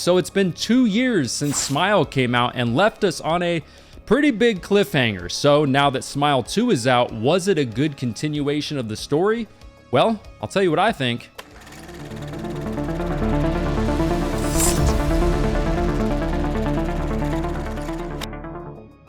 So it's been 2 years since Smile came out and left us on a pretty big cliffhanger. So now that Smile 2 is out, was it a good continuation of the story? Well, I'll tell you what I think.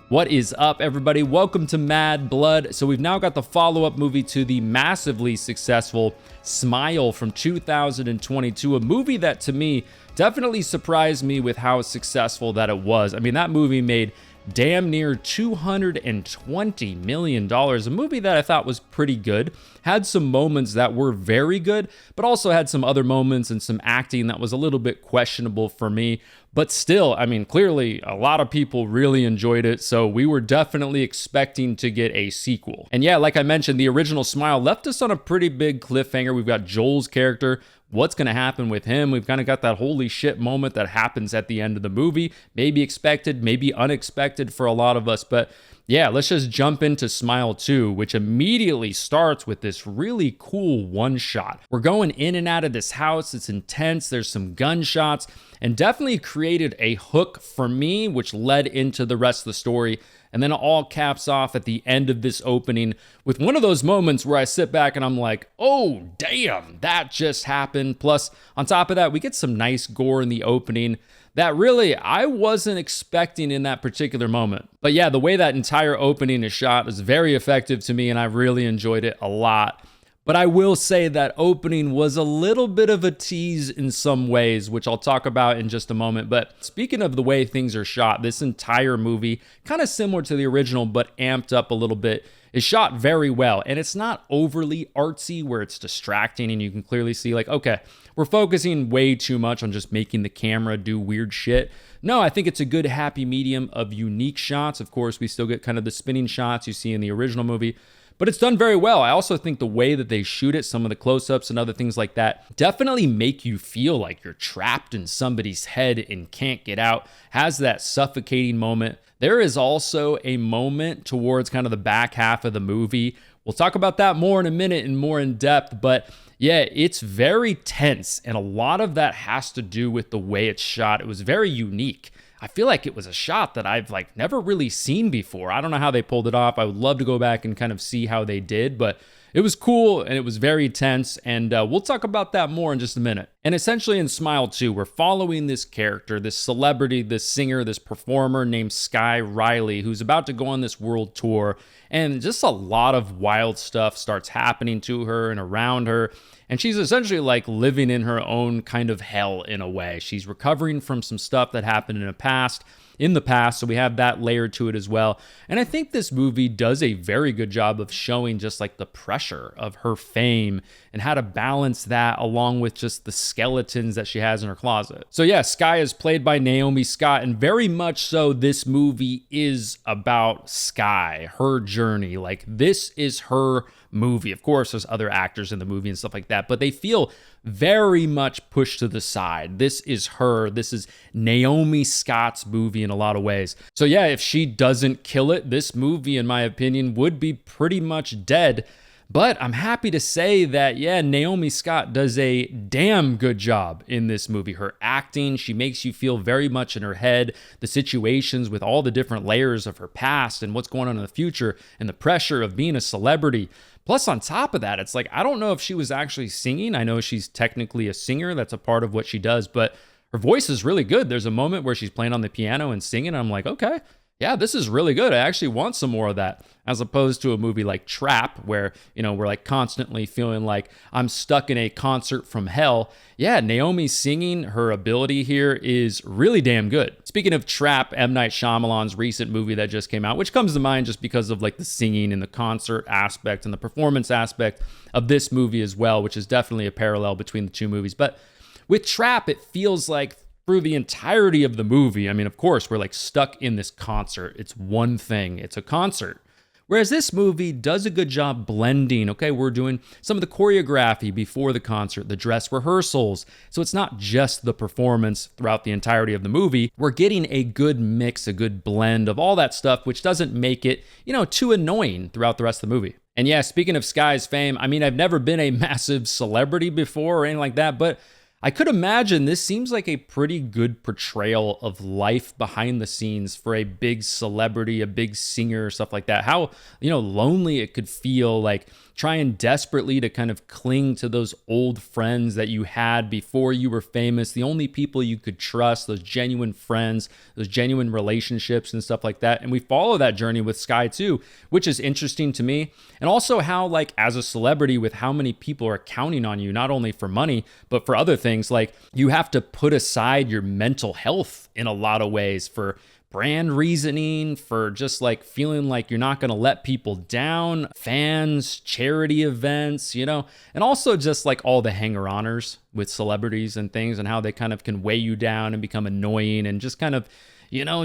What is up, everybody? Welcome to Mad Blood. So we've now got the follow-up movie to the massively successful Smile from 2022, a movie that to me definitely surprised me with how successful that it was. I mean, that movie made damn near $220 million, a movie that I thought was pretty good, had some moments that were very good, but also had some other moments and some acting that was a little bit questionable for me. But still, I mean, clearly a lot of people really enjoyed it, so we were definitely expecting to get a sequel. And yeah, like I mentioned, the original Smile left us on a pretty big cliffhanger. We've got Joel's character. What's going to happen with him? We've kind of got that holy shit moment that happens at the end of the movie. Maybe expected, maybe unexpected for a lot of us, but yeah, let's just jump into Smile 2, which immediately starts with this really cool one-shot. We're going in and out of this house. It's intense. There's some gunshots and definitely created a hook for me, which led into the rest of the story. And then it all caps off at the end of this opening with one of those moments where I sit back and I'm like, oh, damn, that just happened. Plus, on top of that, we get some nice gore in the opening that really I wasn't expecting in that particular moment. But yeah, the way that entire opening is shot is very effective to me, and I really enjoyed it a lot. But I will say that opening was a little bit of a tease in some ways, which I'll talk about in just a moment. But speaking of the way things are shot, this entire movie, kind of similar to the original, but amped up a little bit, is shot very well. And it's not overly artsy where it's distracting and you can clearly see like, okay, we're focusing way too much on just making the camera do weird shit. No, I think it's a good happy medium of unique shots. Of course, we still get kind of the spinning shots you see in the original movie, but it's done very well. I also think the way that they shoot it, some of the close-ups and other things like that, definitely make you feel like you're trapped in somebody's head and can't get out. Has that suffocating moment. There is also a moment towards kind of the back half of the movie. We'll talk about that more in a minute and more in depth, but yeah, it's very tense, and a lot of that has to do with the way it's shot. It was very unique. I feel like it was a shot that I've never really seen before. I don't know how they pulled it off. I would love to go back and kind of see how they did, but it was cool and it was very tense, and we'll talk about that more in just a minute. And essentially in Smile 2, we're following this character, this celebrity, this singer, this performer named Sky Riley, who's about to go on this world tour, and just a lot of wild stuff starts happening to her and around her. And she's essentially living in her own kind of hell in a way. She's recovering from some stuff that happened in the past, so we have that layer to it as well. And I think this movie does a very good job of showing just the pressure of her fame and how to balance that along with just the skeletons that she has in her closet. So yeah, Sky is played by Naomi Scott, and very much so this movie is about Sky, her journey. This is her movie. Of course, there's other actors in the movie and stuff like that, but they feel very much pushed to the side. This is her. This is Naomi Scott's movie in a lot of ways. So yeah, if she doesn't kill it, this movie, in my opinion, would be pretty much dead. But I'm happy to say that, yeah, Naomi Scott does a damn good job in this movie. Her acting, she makes you feel very much in her head, the situations with all the different layers of her past and what's going on in the future and the pressure of being a celebrity. Plus, on top of that, it's I don't know if she was actually singing. I know she's technically a singer. That's a part of what she does, but her voice is really good. There's a moment where she's playing on the piano and singing. And I'm like, okay, yeah, this is really good. I actually want some more of that, as opposed to a movie like Trap, where, we're constantly feeling like I'm stuck in a concert from hell. Yeah, Naomi singing, her ability here is really damn good. Speaking of Trap, M. Night Shyamalan's recent movie that just came out, which comes to mind just because of the singing and the concert aspect and the performance aspect of this movie as well, which is definitely a parallel between the two movies. But with Trap, it feels like through the entirety of the movie, I mean, of course, we're stuck in this concert. It's one thing. It's a concert. Whereas this movie does a good job blending. Okay, we're doing some of the choreography before the concert, the dress rehearsals. So it's not just the performance throughout the entirety of the movie. We're getting a good mix, a good blend of all that stuff, which doesn't make it, too annoying throughout the rest of the movie. And yeah, speaking of Sky's fame, I mean, I've never been a massive celebrity before or anything like that, but I could imagine this seems like a pretty good portrayal of life behind the scenes for a big celebrity, a big singer, stuff like that. How, lonely it could feel, like trying desperately to kind of cling to those old friends that you had before you were famous, the only people you could trust, those genuine friends, those genuine relationships and stuff like that. And we follow that journey with Sky too, which is interesting to me. And also how, like, as a celebrity, with how many people are counting on you, not only for money, but for other things, like you have to put aside your mental health in a lot of ways for brand reasoning, for just like feeling like you're not going to let people down, fans, charity events, and also just like all the hanger-oners with celebrities and things, and how they kind of can weigh you down and become annoying and just kind of,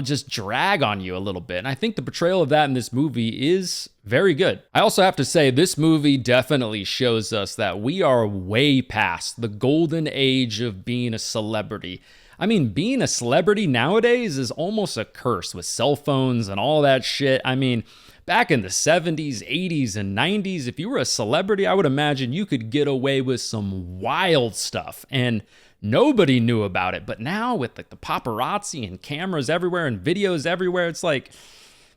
just drag on you a little bit. And I think the portrayal of that in this movie is very good. I also have to say, this movie definitely shows us that we are way past the golden age of being a celebrity. I mean, being a celebrity nowadays is almost a curse with cell phones and all that shit. I mean, back in the 70s, 80s, and 90s, if you were a celebrity, I would imagine you could get away with some wild stuff and nobody knew about it. But now with like the paparazzi and cameras everywhere and videos everywhere, it's like,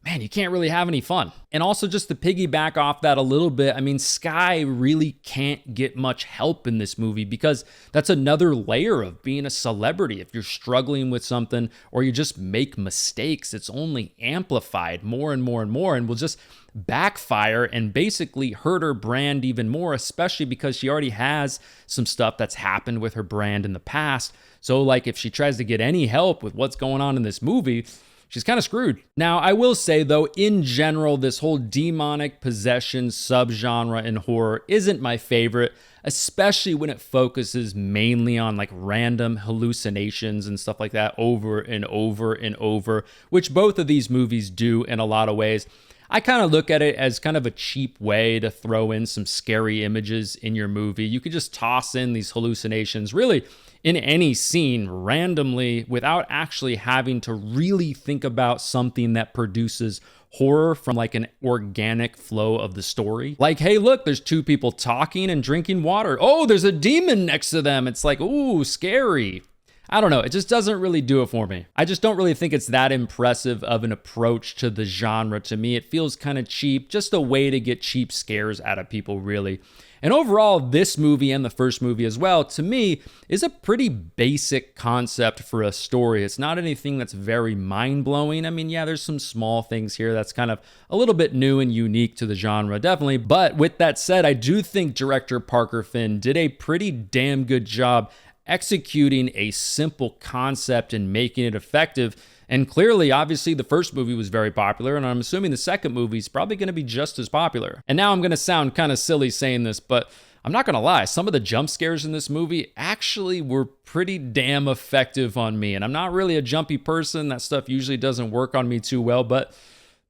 man, you can't really have any fun. And also, just to piggyback off that a little bit, I mean, Sky really can't get much help in this movie, because that's another layer of being a celebrity. If you're struggling with something or you just make mistakes, it's only amplified more and more and more, and will just backfire and basically hurt her brand even more, especially because she already has some stuff that's happened with her brand in the past. So like, if she tries to get any help with what's going on in this movie, she's kind of screwed. Now, I will say though, in general, this whole demonic possession subgenre in horror isn't my favorite, especially when it focuses mainly on like random hallucinations and stuff like that over and over and over, which both of these movies do in a lot of ways. I kind of look at it as kind of a cheap way to throw in some scary images in your movie. You could just toss in these hallucinations really in any scene randomly without actually having to really think about something that produces horror from like an organic flow of the story. Like, hey, look, there's two people talking and drinking water. Oh, there's a demon next to them. It's like, ooh, scary. I don't know. It just doesn't really do it for me. I just don't really think it's that impressive of an approach to the genre. To me, it feels kind of cheap, just a way to get cheap scares out of people, really. And overall, this movie and the first movie as well, to me, is a pretty basic concept for a story. It's not anything that's very mind-blowing. I mean, yeah, there's some small things here that's kind of a little bit new and unique to the genre, definitely. But with that said, I do think director Parker Finn did a pretty damn good job executing a simple concept and making it effective. And clearly, obviously, the first movie was very popular, and I'm assuming the second movie is probably going to be just as popular. And now I'm going to sound kind of silly saying this, but I'm not going to lie, some of the jump scares in this movie actually were pretty damn effective on me. And I'm not really a jumpy person. That stuff usually doesn't work on me too well, but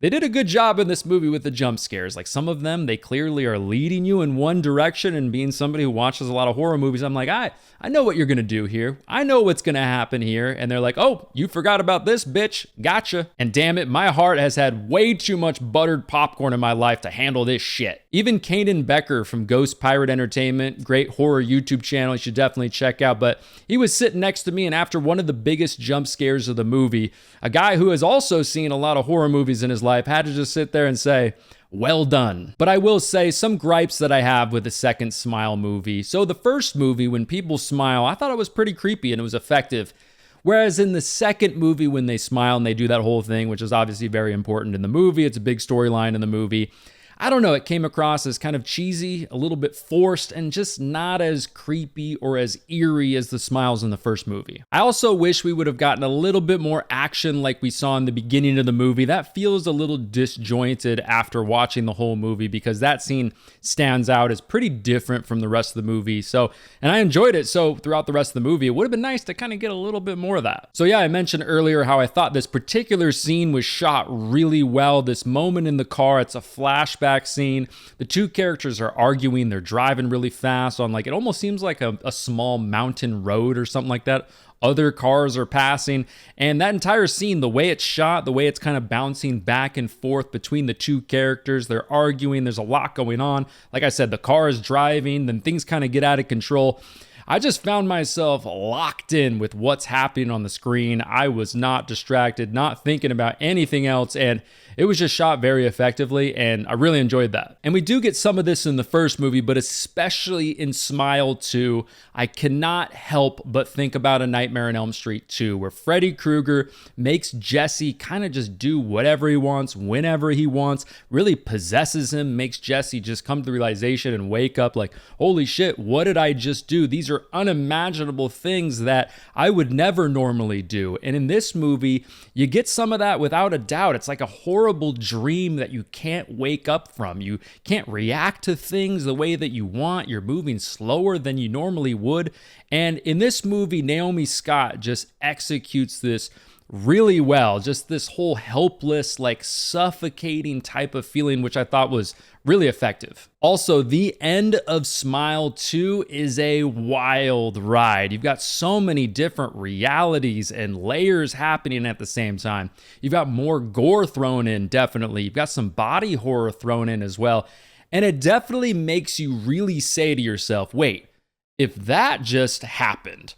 they did a good job in this movie with the jump scares. Like, some of them, they clearly are leading you in one direction, and being somebody who watches a lot of horror movies, I'm like, I know what you're going to do here. I know what's going to happen here. And they're like, oh, you forgot about this, bitch. Gotcha. And damn it, my heart has had way too much buttered popcorn in my life to handle this shit. Even Kanan Becker from Ghost Pirate Entertainment, great horror YouTube channel you should definitely check out, but he was sitting next to me, and after one of the biggest jump scares of the movie, a guy who has also seen a lot of horror movies in his life had to just sit there and say, well done. But I will say some gripes that I have with the second Smile movie. So the first movie, when people smile, I thought it was pretty creepy and it was effective. Whereas in the second movie, when they smile and they do that whole thing, which is obviously very important in the movie, it's a big storyline in the movie, I don't know, it came across as kind of cheesy, a little bit forced, and just not as creepy or as eerie as the smiles in the first movie. I also wish we would have gotten a little bit more action like we saw in the beginning of the movie. That feels a little disjointed after watching the whole movie, because that scene stands out as pretty different from the rest of the movie. And I enjoyed it. So throughout the rest of the movie, it would have been nice to kind of get a little bit more of that. So yeah, I mentioned earlier how I thought this particular scene was shot really well. This moment in the car, it's a flashback scene. The two characters are arguing. They're driving really fast on, like, it almost seems like a small mountain road or something like that. Other cars are passing, and that entire scene, the way it's shot, the way it's kind of bouncing back and forth between the two characters, they're arguing, there's a lot going on. Like I said, the car is driving, then things kind of get out of control. I just found myself locked in with what's happening on the screen. I was not distracted, not thinking about anything else, and it was just shot very effectively, and I really enjoyed that. And we do get some of this in the first movie, but especially in Smile 2, I cannot help but think about A Nightmare on Elm Street 2, where Freddy Krueger makes Jesse kind of just do whatever he wants, whenever he wants, really possesses him, makes Jesse just come to the realization and wake up like, holy shit, what did I just do? These are unimaginable things that I would never normally do. And in this movie, you get some of that without a doubt. It's like a horrible dream that you can't wake up from. You can't react to things the way that you want. You're moving slower than you normally would. And in this movie, Naomi Scott just executes this really well. Just this whole helpless, like suffocating type of feeling, which I thought was really effective. Also, the end of Smile 2 is a wild ride. You've got so many different realities and layers happening at the same time. You've got more gore thrown in, definitely. You've got some body horror thrown in as well. And it definitely makes you really say to yourself, wait, if that just happened,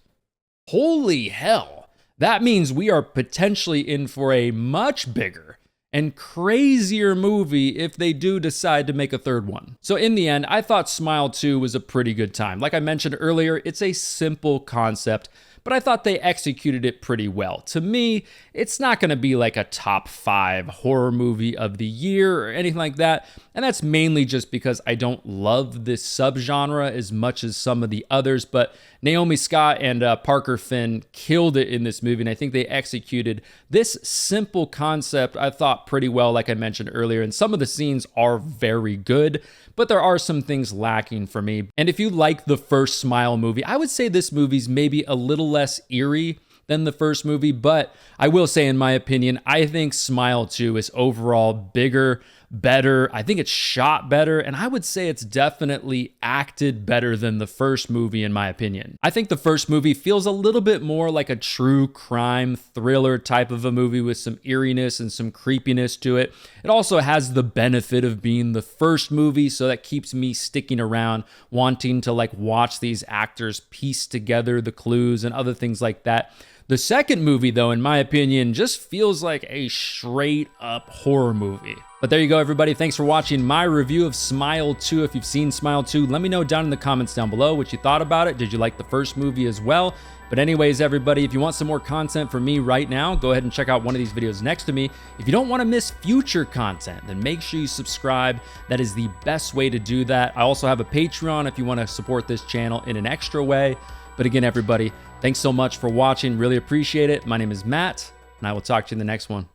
holy hell. That means we are potentially in for a much bigger and crazier movie if they do decide to make a third one. So in the end, I thought Smile 2 was a pretty good time. Like I mentioned earlier, it's a simple concept, but I thought they executed it pretty well. To me, it's not going to be like a top 5 horror movie of the year or anything like that. And that's mainly just because I don't love this subgenre as much as some of the others. But Naomi Scott and Parker Finn killed it in this movie. And I think they executed this simple concept, I thought, pretty well, like I mentioned earlier. And some of the scenes are very good, but there are some things lacking for me. And if you like the first Smile movie, I would say this movie's maybe a little less eerie than the first movie, but I will say, in my opinion, I think Smile 2 is overall bigger, better. I think it's shot better, and I would say it's definitely acted better than the first movie, in my opinion. I think the first movie feels a little bit more like a true crime thriller type of a movie with some eeriness and some creepiness to it. It also has the benefit of being the first movie, so that keeps me sticking around, wanting to like watch these actors piece together the clues and other things like that. The second movie, though, in my opinion, just feels like a straight up horror movie. But there you go, everybody. Thanks for watching my review of Smile 2. If you've seen Smile 2, let me know down in the comments down below what you thought about it. Did you like the first movie as well? But anyways, everybody, if you want some more content from me right now, go ahead and check out one of these videos next to me. If you don't want to miss future content, then make sure you subscribe. That is the best way to do that. I also have a Patreon if you want to support this channel in an extra way. But again, everybody, thanks so much for watching. Really appreciate it. My name is Matt, and I will talk to you in the next one.